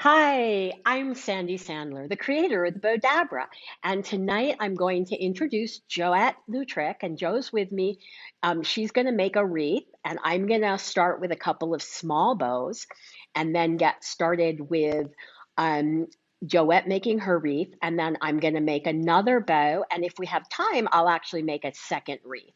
Hi, I'm Sandy Sandler, the creator of the Bowdabra, and tonight I'm going to introduce Joette Lutrick, and Joe's with me. She's going to make a wreath, and I'm going to start with a couple of small bows, and then get started with um, Joette making her wreath, and then I'm going to make another bow, and if we have time, I'll actually make a second wreath.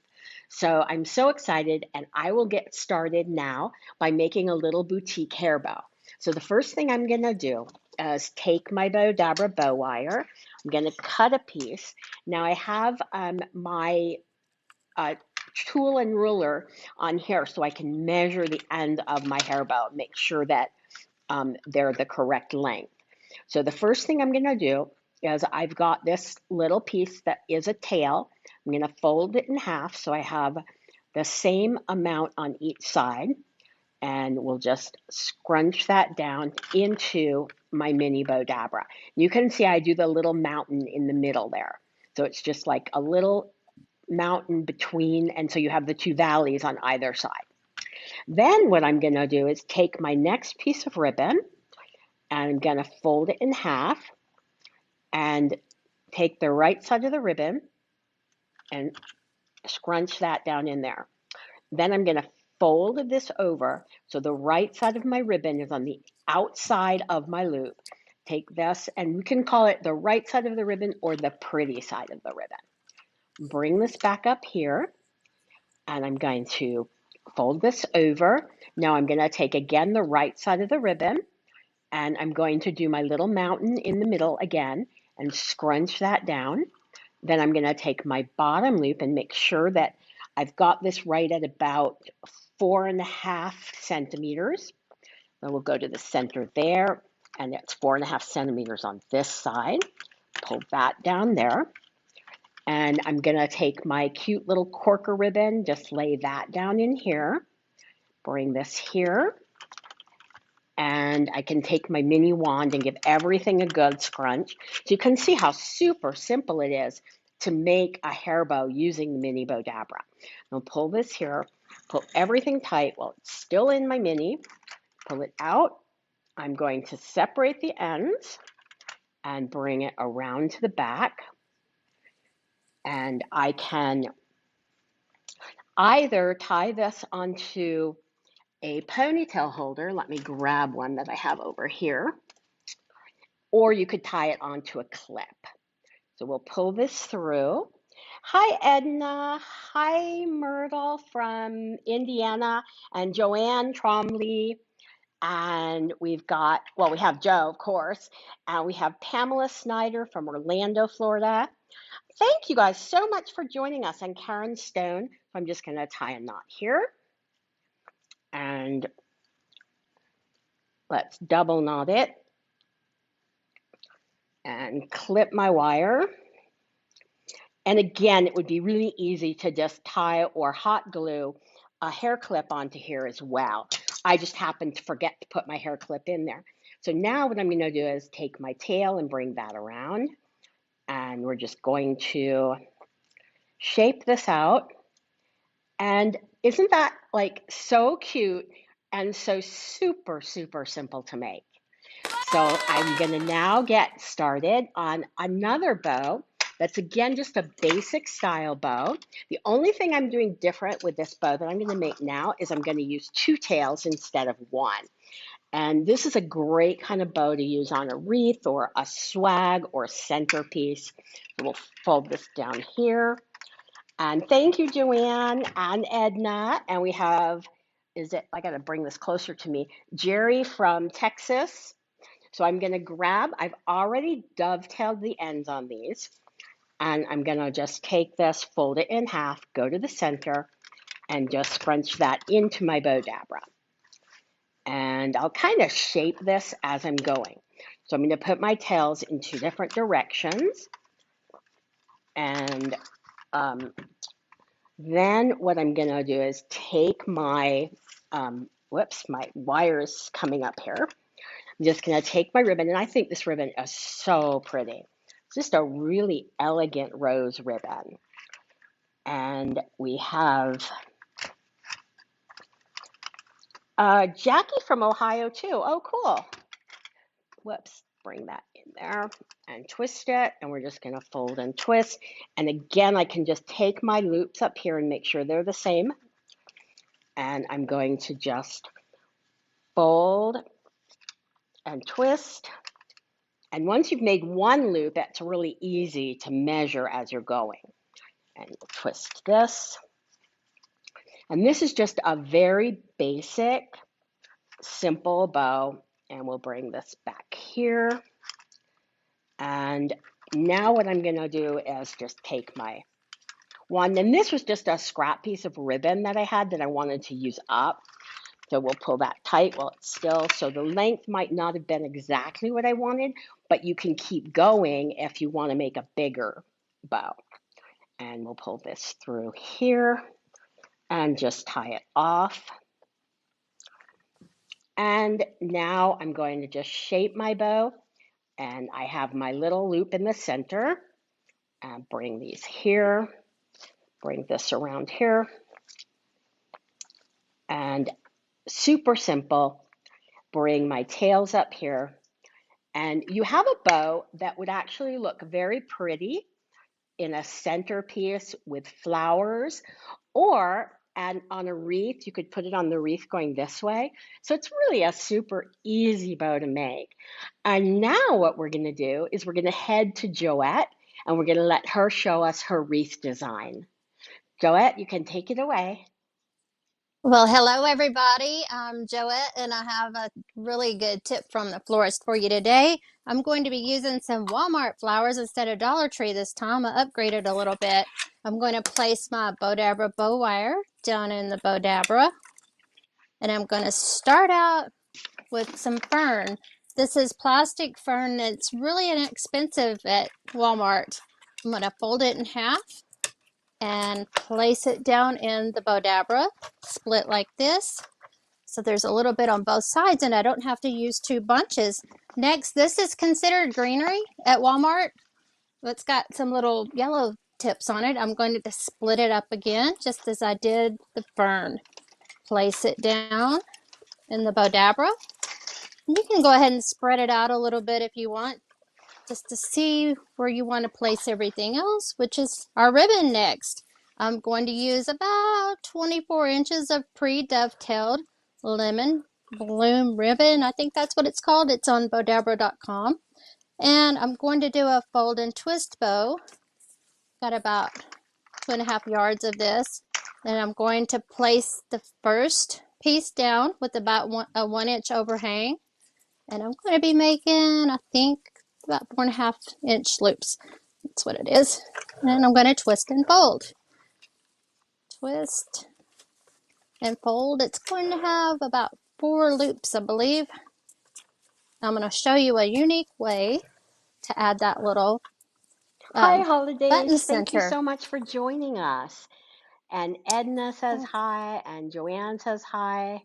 So I'm so excited, and I will get started now by making a little boutique hair bow. So the first thing I'm going to do is take my Bowdabra bow wire. I'm going to cut a piece. Now I have my uh, tool and ruler on here so I can measure the end of my hair bow, make sure that they're the correct length. So the first thing I'm going to do is I've got this little piece that is a tail. I'm going to fold it in half so I have the same amount on each side, and we'll just scrunch that down into my mini Bowdabra. You can see I do the little mountain in the middle there. So it's just like a little mountain between, and so you have the two valleys on either side. Then what I'm going to do is take my next piece of ribbon, and I'm going to fold it in half and take the right side of the ribbon and scrunch that down in there. Then I'm going to fold this over so the right side of my ribbon is on the outside of my loop. Take this, and we can call it the right side of the ribbon or the pretty side of the ribbon. Bring this back up here, and I'm going to fold this over. Now I'm going to take again the right side of the ribbon, and I'm going to do my little mountain in the middle again and scrunch that down. Then I'm going to take my bottom loop and make sure that I've got this right at about 4.5 centimeters. Then we'll go to the center there, and it's 4.5 centimeters on this side. Pull that down there. And I'm going to take my cute little corker ribbon, just lay that down in here. Bring this here. And I can take my mini wand and give everything a good scrunch. So you can see how super simple it is to make a hair bow using the mini Bowdabra. I'll pull this here, pull everything tight while it's still in my mini, pull it out. I'm going to separate the ends and bring it around to the back. And I can either tie this onto a ponytail holder. Let me grab one that I have over here. Or you could tie it onto a clip. So we'll pull this through. Hi, Edna. Hi, Myrtle from Indiana, and Joanne Tromley. And we've got, well, we have Joe, of course, and we have Pamela Snyder from Orlando, Florida. Thank you guys so much for joining us, and Karen Stone. I'm just going to tie a knot here. And let's double knot it and clip my wire. And again, it would be really easy to just tie or hot glue a hair clip onto here as well. I just happened to forget to put my hair clip in there. So now what I'm going to do is take my tail and bring that around. And we're just going to shape this out. And isn't that like so cute and so super, super simple to make? So I'm going to now get started on another bow. That's again just a basic style bow. The only thing I'm doing different with this bow that I'm going to make now is I'm going to use two tails instead of one. And this is a great kind of bow to use on a wreath or a swag or centerpiece. So we'll fold this down here. And thank you, Joanne and Edna. And we have, I got to bring this closer to me, Jerry from Texas. So I'm going to grab, I've already dovetailed the ends on these. And I'm going to just take this, fold it in half, go to the center, and just scrunch that into my Bowdabra. And I'll kind of shape this as I'm going. So I'm going to put my tails in two different directions. And then what I'm going to do is take my, my wire is coming up here. I'm just going to take my ribbon, and I think this ribbon is so pretty. It's just a really elegant rose ribbon. And we have Jackie from Ohio too. Oh, cool. Whoops, bring that in there and twist it. And we're just going to fold and twist. And again, I can just take my loops up here and make sure they're the same. And I'm going to just fold and twist. And once you've made one loop, it's really easy to measure as you're going. And we'll twist this. And this is just a very basic, simple bow. And we'll bring this back here. And now what I'm going to do is just take my one. And this was just a scrap piece of ribbon that I had that I wanted to use up. So we'll pull that tight while it's still. So the length might not have been exactly what I wanted, but you can keep going if you want to make a bigger bow. And we'll pull this through here and just tie it off. And now I'm going to just shape my bow. And I have my little loop in the center. And bring these here. Bring this around here. And super simple. Bring my tails up here. And you have a bow that would actually look very pretty in a centerpiece with flowers, or and on a wreath, you could put it on the wreath going this way. So it's really a super easy bow to make. And now what we're going to do is we're going to head to Joette and we're going to let her show us her wreath design. Joette, you can take it away. Well, hello everybody. I'm Joette and I have a really good tip from the florist for you today. I'm going to be using some Walmart flowers instead of Dollar Tree this time. I upgraded a little bit. I'm going to place my Bowdabra Bow Wire down in the Bowdabra. And I'm going to start out with some fern. This is plastic fern that's really inexpensive at Walmart. I'm going to fold it in half and place it down in the Bowdabra, split like this. So there's a little bit on both sides and I don't have to use two bunches. Next, this is considered greenery at Walmart. It's got some little yellow tips on it. I'm going to split it up again, just as I did the fern. Place it down in the Bowdabra. You can go ahead and spread it out a little bit if you want, just to see where you want to place everything else, which is our ribbon next. I'm going to use about 24 inches of pre-dovetailed lemon bloom ribbon. I think that's what it's called. It's on Bowdabra.com. And I'm going to do a fold and twist bow. Got about 2.5 yards of this. And I'm going to place the first piece down with about a 1-inch overhang. And I'm going to be making, I think, about 4.5-inch loops. That's what it is. And I'm going to twist and fold. Twist and fold. It's going to have about 4 loops, I believe. I'm going to show you a unique way to add that little Hi, button Holidays. Thank you center. so much for joining us. And Edna says hi, and Joanne says hi.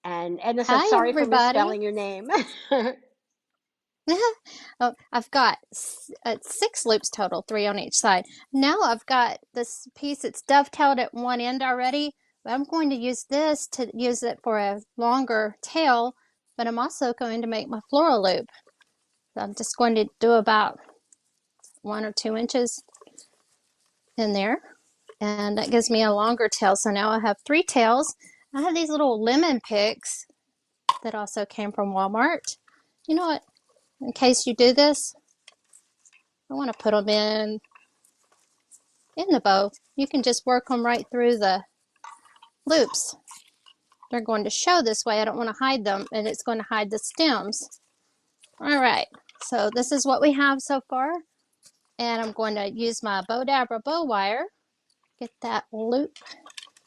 And Edna says, Hi, sorry for everybody. misspelling your name. Oh, I've got 6 loops total, 3 on each side. Now I've got this piece that's dovetailed at one end already, but I'm going to use this to use it for a longer tail, but I'm also going to make my floral loop. So I'm just going to do about 1 or 2 inches in there, and that gives me a longer tail. So now I have 3 tails. I have these little lemon picks that also came from Walmart. You know what? In case you do this, I want to put them in the bow. You can just work them right through the loops. They're going to show this way. I don't want to hide them, and it's going to hide the stems. All right, so this is what we have so far. And I'm going to use my Bowdabra Bow Wire, get that loop,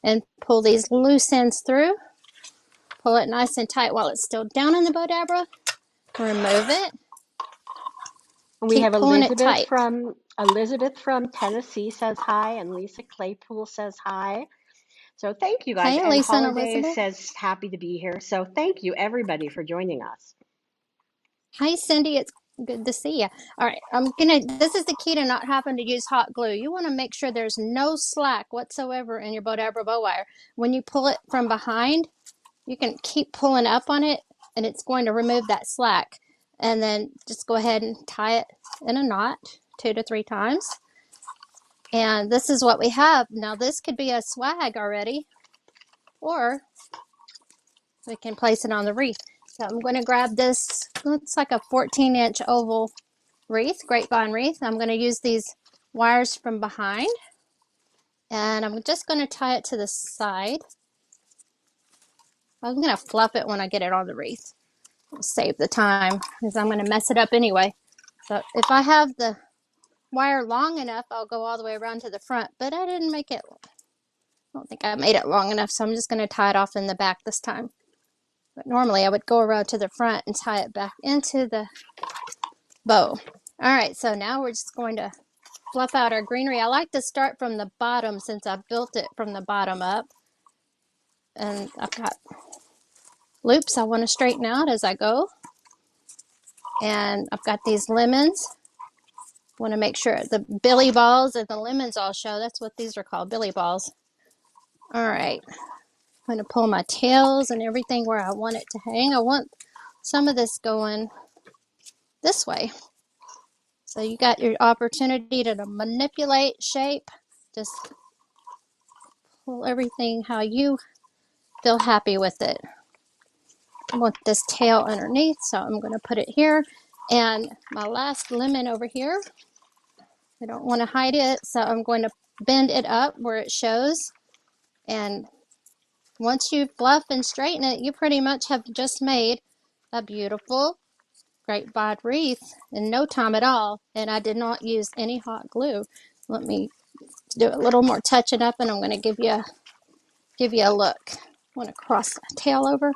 and pull these loose ends through. Pull it nice and tight while it's still down in the Bowdabra. Remove it. We Keep have pulling it tight. Elizabeth from Tennessee says hi, and Lisa Claypool says hi. So thank you guys. Hey, And Lisa and Holidays Elizabeth. says happy to be here. So thank you everybody for joining us. Hi, Cindy. It's good to see you. All right, this is the key to not having to use hot glue. You want to make sure there's no slack whatsoever in your Bowdabra bow wire. When you pull it from behind, you can keep pulling up on it and it's going to remove that slack. and then just go ahead and tie it in a knot 2 to 3 times. And this is what we have. Now this could be a swag already, or we can place it on the wreath. So I'm going to grab this, looks like a 14-inch oval wreath, grapevine wreath. I'm going to use these wires from behind, and I'm just going to tie it to the side. I'm going to fluff it when I get it on the wreath. I'll save the time because I'm going to mess it up anyway. So if I have the wire long enough, I'll go all the way around to the front, but I didn't make it, I don't think I made it long enough, so I'm just going to tie it off in the back this time. But normally I would go around to the front and tie it back into the bow. All right, so now we're just going to fluff out our greenery. I like to start from the bottom since I built it from the bottom up. And I've got loops I want to straighten out as I go. And I've got these lemons. I want to make sure the billy balls and the lemons all show. That's what these are called, billy balls. All right, I'm going to pull my tails and everything where I want it to hang. I want some of this going this way. So you got your opportunity to manipulate shape. Just pull everything how you feel happy with it. I want this tail underneath, so I'm going to put it here. And my last lemon over here, I don't want to hide it, so I'm going to bend it up where it shows. And once you fluff and straighten it, you pretty much have just made a beautiful grapevine wreath in no time at all. And I did not use any hot glue. Let me do a little more touching up, and I'm going to give you a look. I want to cross the tail over.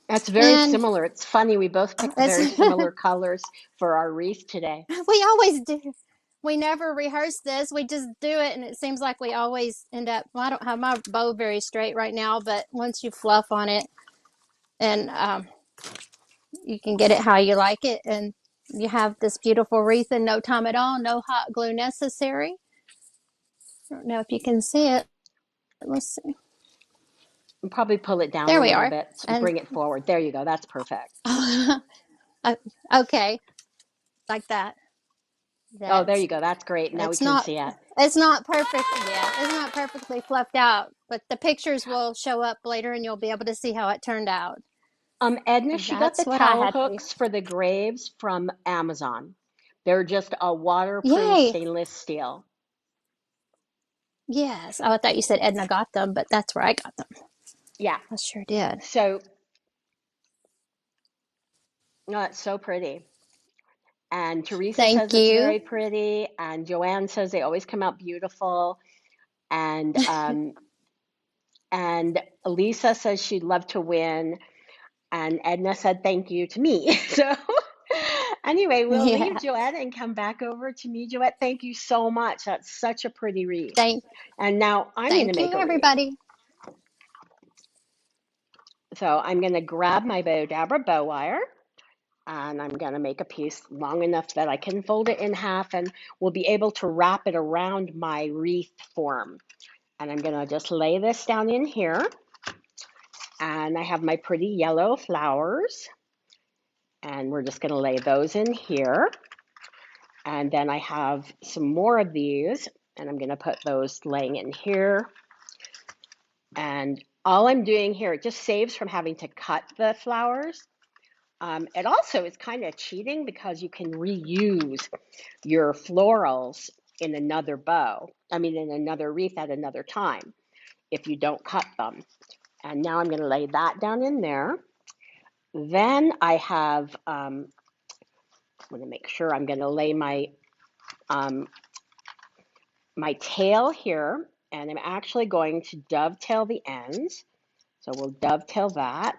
That's very And similar. It's funny, we both picked very similar colors for our wreath today. we always do. We never rehearse this. We just do it, and it seems like we always end up. Well, I don't have my bow very straight right now, but once you fluff on it, and you can get it how you like it, and you have this beautiful wreath in no time at all. No hot glue necessary. I don't know if you can see it. Let's see. And probably pull it down There a we little are. bit, And bring it forward. There you go. That's perfect. okay, like that. Oh, there That's you go. That's great. Now we it's can not see it. it's not perfect. Yeah, it's not perfectly fluffed out, but the pictures will show up later, and you'll be able to see how it turned out. Edna, And she got the that's what I towel had for you. hooks for the graves from Amazon. They're just a waterproof Yay! stainless steel. Yes. Oh, I thought you said Edna got them, but that's where I got them. Yeah. I sure did. So, oh, it's so pretty. And Teresa says Thank it's you. very pretty. And Joanne says they always come out beautiful. And and Elisa says she'd love to win. And Edna said thank you to me. So anyway, we'll leave Yeah. Joette and come back over to me. Joette, thank you so much. That's such a pretty wreath. Thank And now I'm going to thank you, make a wreath. everybody. So I'm going to grab my Bowdabra bow wire, and I'm going to make a piece long enough that I can fold it in half, and we'll be able to wrap it around my wreath form. And I'm going to just lay this down in here. And I have my pretty yellow flowers, and we're just going to lay those in here. And then I have some more of these, and I'm going to put those laying in here. And all I'm doing here, it just saves from having to cut the flowers. It also is kind of cheating because you can reuse your florals in another bow, in another wreath at another time if you don't cut them. And now I'm going to lay that down in there. Then I have, I'm going to make sure I'm going to lay my tail here, and I'm actually going to dovetail the ends. So we'll dovetail that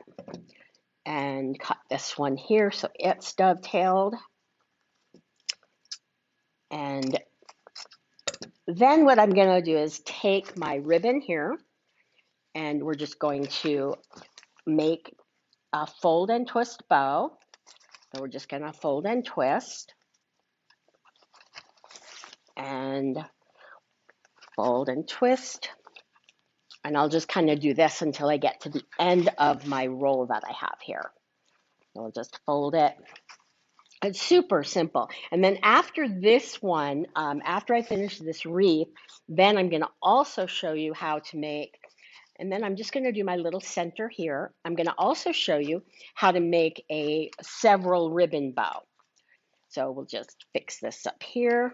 and cut this one here so it's dovetailed. And then what I'm going to do is take my ribbon here, and we're just going to make a fold and twist bow. So we're just going to fold and twist and fold and twist. And I'll just kind of do this until I get to the end of my roll that I have here. We'll just fold it. It's super simple. And then after this one, after I finish this wreath, then I'm going to also show you how to make, and then I'm just going to do my little center here. I'm going to also show you how to make a several ribbon bow. So we'll just fix this up here.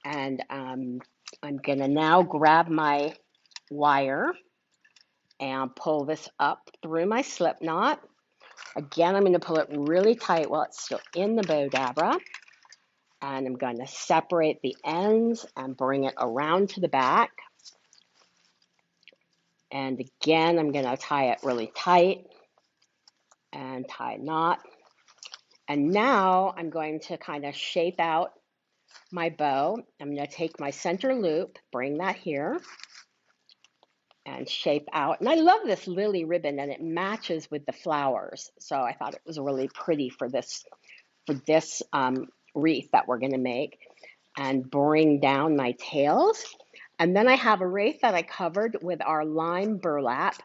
And I'm going to now grab my wire and pull this up through my slip knot. Again, I'm going to pull it really tight while it's still in the Bowdabra. And I'm going to separate the ends and bring it around to the back. And again, I'm going to tie it really tight and tie a knot. And now I'm going to kind of shape out my bow. I'm going to take my center loop, bring that here, and shape out. And I love this lily ribbon, and it matches with the flowers. So I thought it was really pretty for this wreath that we're going to make. And bring down my tails. And then I have a wreath that I covered with our lime burlap.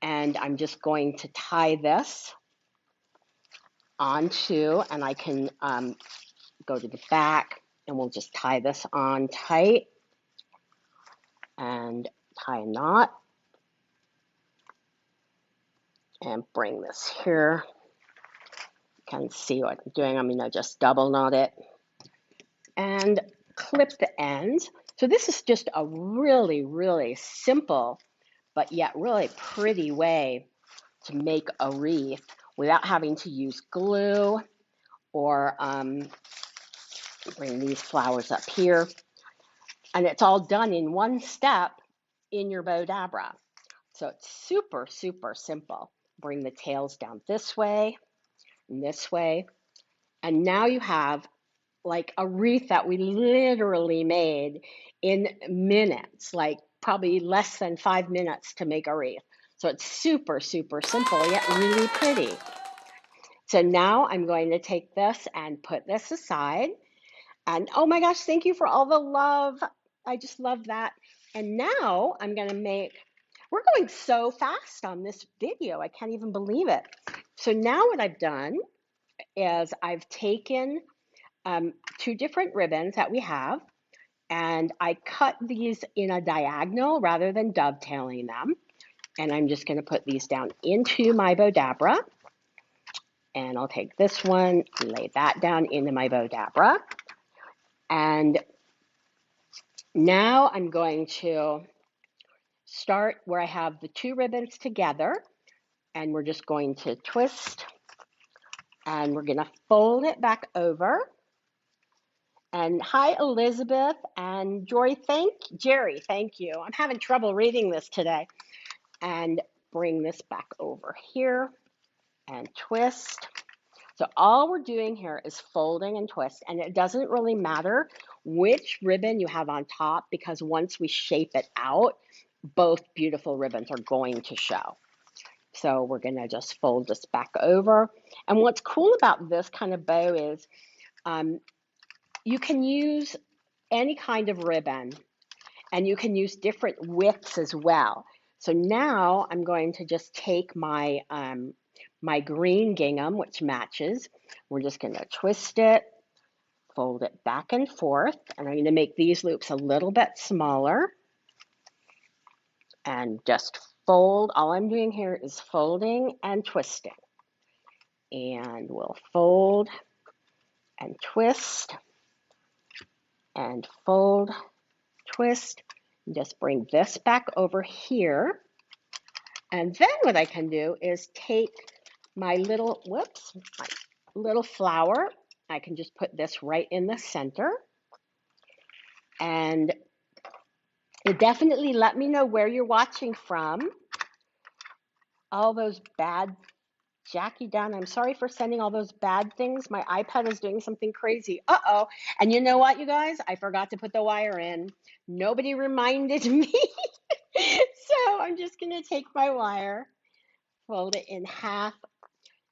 And I'm just going to tie this onto, and I can go to the back, and we'll just tie this on tight and tie a knot. And bring this here. You can see what I'm doing. I'm going to just double knot it and clip the ends. So this is just a really, really simple, but yet really pretty way to make a wreath without having to use glue or bring these flowers up here. And it's all done in one step in your Bowdabra. So it's super, super simple. Bring the tails down this way and this way. And now you have like a wreath that we literally made in minutes, like probably less than 5 minutes to make a wreath. So it's super, super simple, yet really pretty. So now I'm going to take this and put this aside. And oh my gosh, thank you for all the love. I just love that. And now I'm going to make, we're going so fast on this video. I can't even believe it. So now what I've done is I've taken 2 different ribbons that we have, and I cut these in a diagonal rather than dovetailing them. And I'm just going to put these down into my Bowdabra. And I'll take this one, lay that down into my Bowdabra. And now I'm going to start where I have the 2 ribbons together. And we're just going to twist. And we're going to fold it back over. And hi, Elizabeth and Jerry, thank you. I'm having trouble reading this today. And bring this back over here and twist. So all we're doing here is folding and twist, and it doesn't really matter which ribbon you have on top because once we shape it out, both beautiful ribbons are going to show. So we're going to just fold this back over. And what's cool about this kind of bow is you can use any kind of ribbon, and you can use different widths as well. So now I'm going to just take my my green gingham, which matches. We're just going to twist it, fold it back and forth, and I'm going to make these loops a little bit smaller. And just fold. All I'm doing here is folding and twisting. And we'll fold and twist and fold, twist, and just bring this back over here. And then what I can do is take my little, my little flower. I can just put this right in the center. And definitely let me know where you're watching from. All those bad, Jackie Dunn, I'm sorry for sending all those bad things. My iPad is doing something crazy. Uh-oh. And you know what, you guys? I forgot to put the wire in. Nobody reminded me. So I'm just going to take my wire, fold it in half,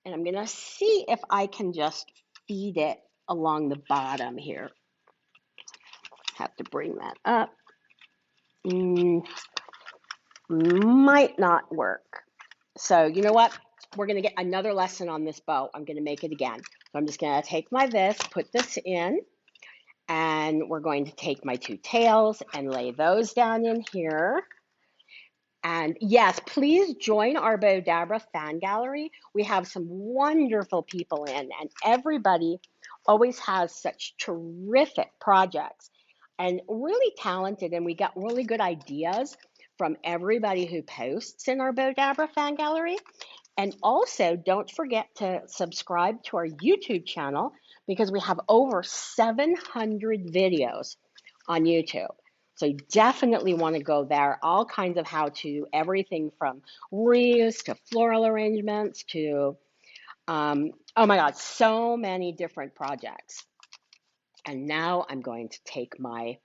and I'm going to see if I can just feed it along the bottom here. Have to bring that up. Might not work. So you know what? we're going to get another lesson on this bow. I'm going to make it again. So I'm just going to take my this, put this in, and we're going to take my two tails and lay those down in here. And yes, please join our Bowdabra fan gallery. We have some wonderful people in, and everybody always has such terrific projects and really talented. And we got really good ideas from everybody who posts in our Bowdabra fan gallery. And also, don't forget to subscribe to our YouTube channel because we have over 700 videos on YouTube. So you definitely want to go there. All kinds of how-to, everything from wreaths to floral arrangements to, oh my God, so many different projects. And now I'm going to take my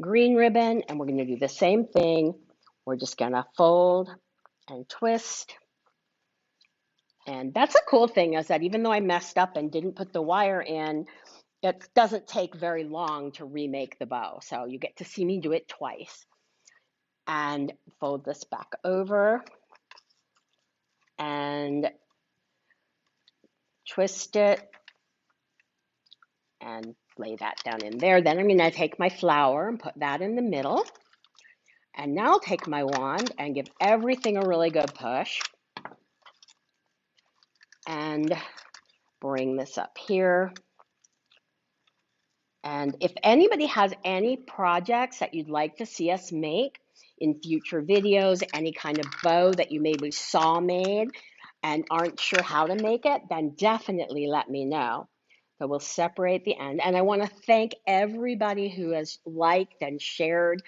green ribbon and we're going to do the same thing. We're just going to fold and twist. And that's a cool thing is that even though I messed up and didn't put the wire in, it doesn't take very long to remake the bow. So you get to see me do it twice. And fold this back over and twist it and lay that down in there. Then I'm going to take my flower and put that in the middle. And now I'll take my wand and give everything a really good push. And bring this up here. And if anybody has any projects that you'd like to see us make in future videos, any kind of bow that you maybe saw made and aren't sure how to make it, then definitely let me know. So we'll separate the end. And I want to thank everybody who has liked and shared.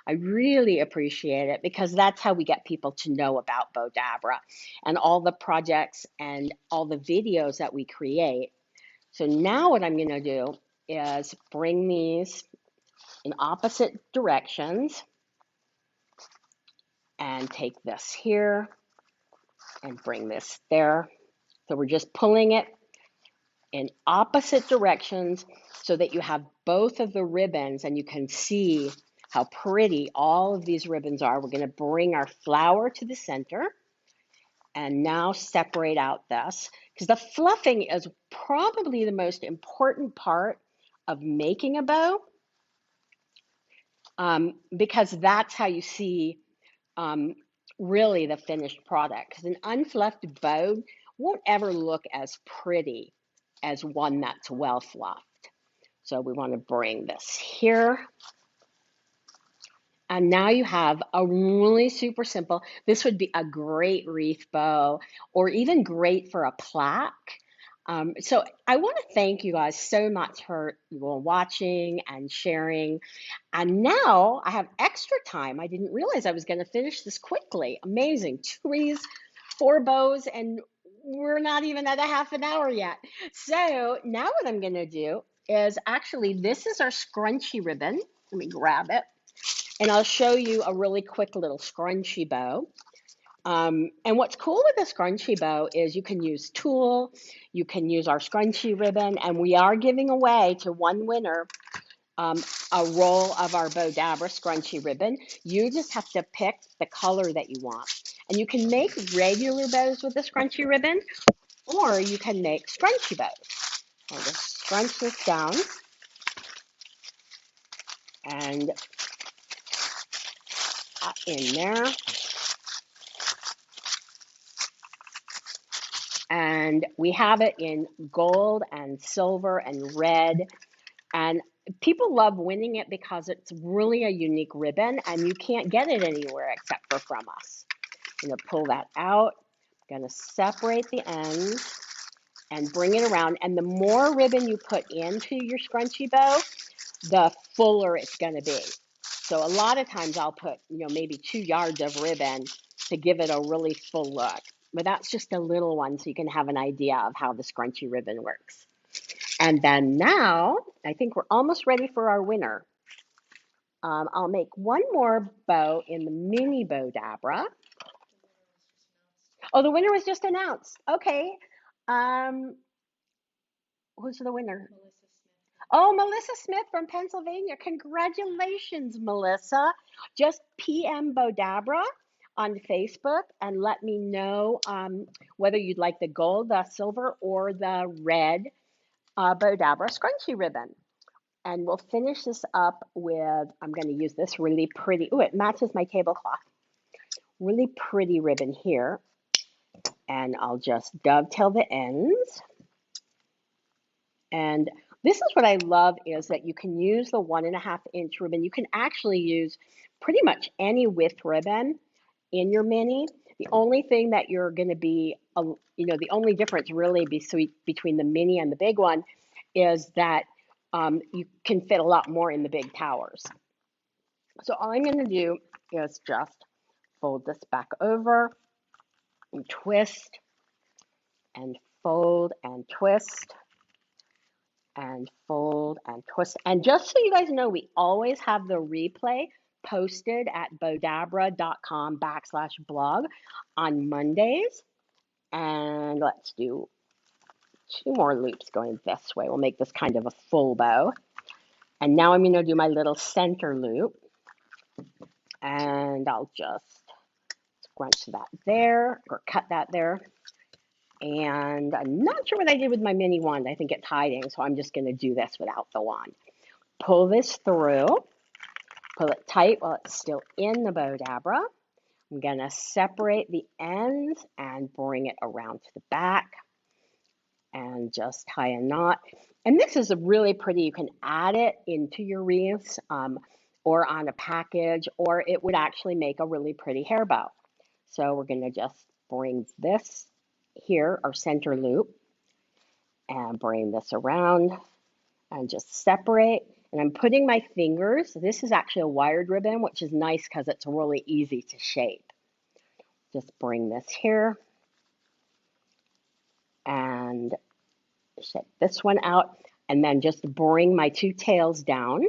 I really appreciate it because that's how we get people to know about Bowdabra and all the projects and all the videos that we create. So now what I'm going to do is bring these in opposite directions and take this here and bring this there. So we're just pulling it in opposite directions so that you have both of the ribbons and you can see how pretty all of these ribbons are. We're going to bring our flower to the center and now separate out this because the fluffing is probably the most important part of making a bow. Because that's how you see really the finished product. Because an unfluffed bow won't ever look as pretty as one that's well fluffed. So we want to bring this here. And now you have a really super simple, this would be a great wreath bow or even great for a plaque. So I want to thank you guys so much for watching and sharing. And now I have extra time. I didn't realize I was going to finish this quickly. Amazing. 2 wreaths, 4 bows, and we're not even at a half an hour yet. So now what I'm going to do is actually, this is our scrunchy ribbon. Let me grab it. And I'll show you a really quick little scrunchy bow. And what's cool with the scrunchy bow is you can use tulle, you can use our scrunchy ribbon, and we are giving away to one winner a roll of our Bowdabra scrunchy ribbon. You just have to pick the color that you want. And you can make regular bows with the scrunchy ribbon, or you can make scrunchy bows. I'll just scrunch this down and in there. And we have it in gold and silver and red. And people love winning it because it's really a unique ribbon and you can't get it anywhere except for from us. I'm going to pull that out. I'm going to separate the ends and bring it around. And the more ribbon you put into your scrunchy bow, the fuller it's going to be. So a lot of times I'll put, maybe 2 yards of ribbon to give it a really full look. But that's just a little one so you can have an idea of how the scrunchy ribbon works. And then now, I think we're almost ready for our winner. I'll make one more bow in the mini Bowdabra. Oh, the winner was just announced. Okay. Who's the winner? Oh, Melissa Smith from Pennsylvania. Congratulations, Melissa. Just PM Bowdabra on Facebook and let me know whether you'd like the gold, the silver, or the red Bowdabra scrunchy ribbon. And we'll finish this up with, I'm going to use this really pretty, oh, it matches my tablecloth, really pretty ribbon here. And I'll just dovetail the ends. And this is what I love is that you can use the 1.5-inch ribbon. You can actually use pretty much any width ribbon in your mini. The only thing that you're going to be, the only difference really between the mini and the big one is that you can fit a lot more in the big towers. So all I'm going to do is just fold this back over and twist and fold and twist and fold and twist. And just so you guys know, we always have the replay posted at bowdabra.com/blog on Mondays. And let's do 2 more loops going this way. We'll make this kind of a full bow. And now I'm going to do my little center loop. And I'll just scrunch that there or cut that there. And I'm not sure what I did with my mini wand. I think it's hiding, so I'm just going to do this without the wand. Pull this through. Pull it tight while it's still in the Bowdabra. I'm going to separate the ends and bring it around to the back and just tie a knot. And this is a really pretty, you can add it into your wreaths or on a package, or it would actually make a really pretty hair bow. So we're going to just bring this here, our center loop, and bring this around and just separate. And I'm putting my fingers, this is actually a wired ribbon, which is nice because it's really easy to shape. Just bring this here and shape this one out, and then just bring my 2 tails down.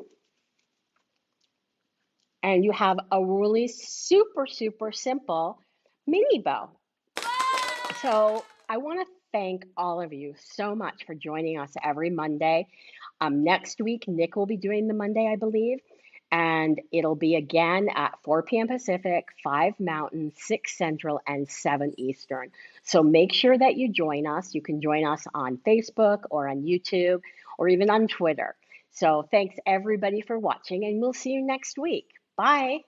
And you have a really super, super simple mini bow. So I want to thank all of you so much for joining us every Monday. Next week, Nick will be doing the Monday, I believe, and it'll be again at 4 p.m. Pacific, 5 Mountain, 6 Central, and 7 Eastern. So make sure that you join us. You can join us on Facebook or on YouTube or even on Twitter. So thanks everybody for watching, and we'll see you next week. Bye.